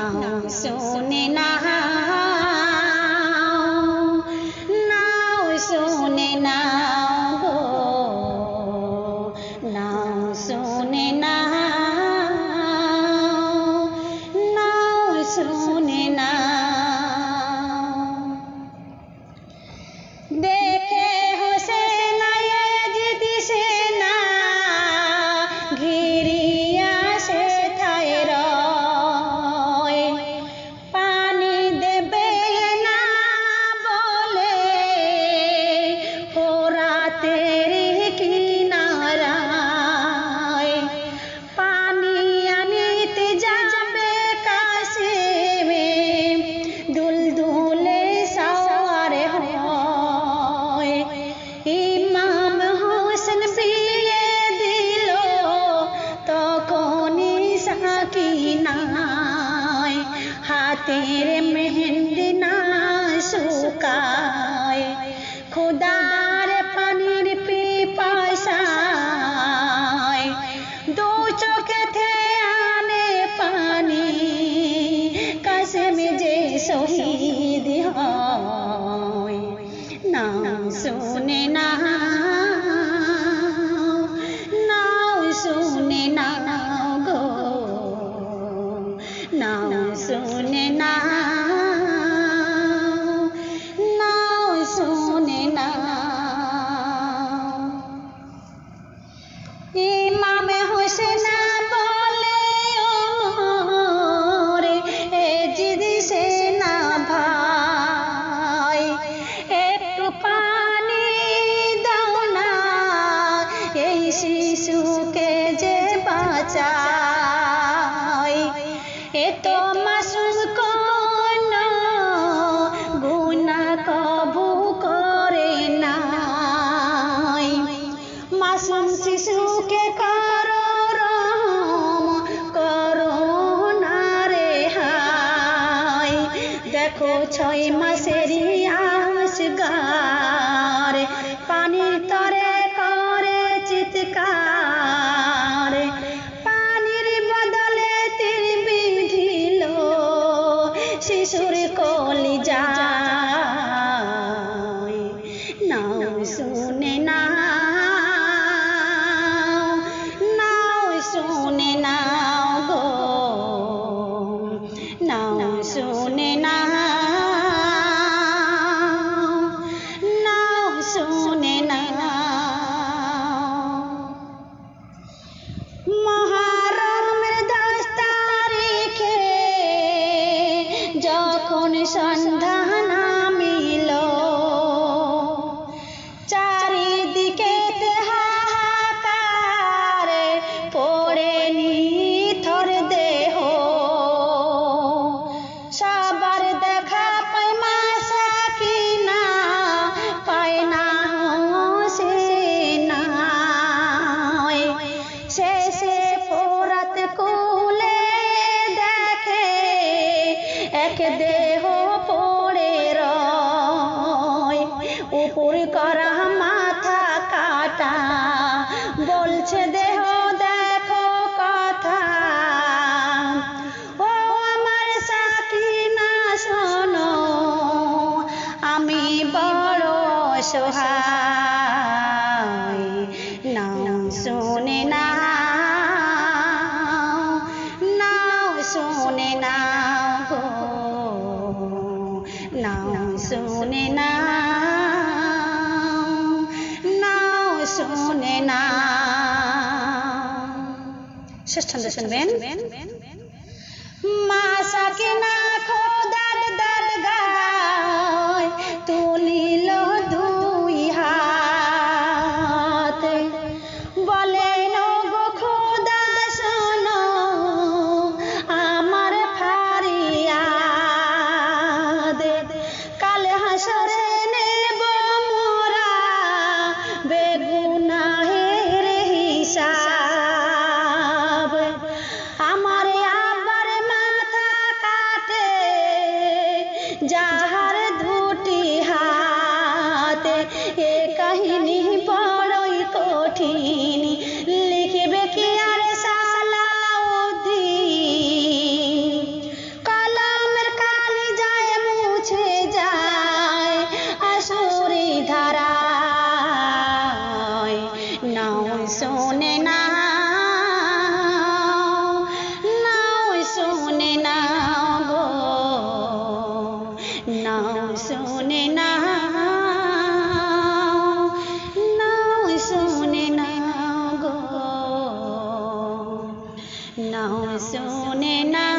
নাও শুনে নাও, নাও শুনে নাও গো, নাও শুনে নাও, নাও শুনে নাও। দেখে হোসেন ইয়াজিদ সেনা ঘিরিয়া সেথায় রয়, পানি দেবে না বলে ফোরাতের কিনারায়, পানি আনিতে যাবে কাশেমে দুলদুলে সওয়ার হয়। ইমাম হোসেন বিয়ে দিল তখনই সাকিনায়, হাতের মেহেন্দি না শুকায়, খোদার পানির পিপাসায় দু চোখেতে আনে পানি, কাশেম যে শহীদ হয়। নাও শুনে নাও, নাও শুনে নাও গো, নাও শুনে নাও, নাও শুনে নাও। ইমাম হোসেন বলে ওমর ইয়াজিদ সেনা ভাই, একটু পানি দাও না এই শিশুকে যে বাঁচাই, এ তো মাসুম কোন গুনাহ কবু করে নাই, মাসুম শিশুকে করো রহম, করো না রেহাই। দেখো 6 মাসেরই আসগার, পানির তরে করে চিৎকার, পানির বদলে তীর বিঁধিল শিশুর কলিজায়। নাও শুনে নাও, নাও শুনে নাও গো, নাও শুনে নাও, নাও শুনে নাও। মুহররমের 10 তারিখে যখন সন্ধ্যা নামিল, চারিদিকে হাহাকার পড়ে নিথর দেহ, সবার দেখা পায় মা সাকিনা, পায় না হোসেনায়। শেষে ফোরাত কুলে দেখে এক দেহ পড়ে রয়, উপর করা মাথা কাটা, বলছে দেহ দেখো কথা, ও আমার সাকিনা শোনো আমি বড় অসহায়। নাও শুনে নাও, নাও শুনে নাও গো, নাও শুনে নাও, নাও শুনে নাও। শেষ ছন্দ শুনবেন। মা সাকিনা খোদার দরগায় তুলিল 2 হাত, বলেন গো খোদা শোনো আমার ফারিয়াদ, কাল হাসরে নেব মোরা বেগুনাহের হিসাব, আমার শুনে না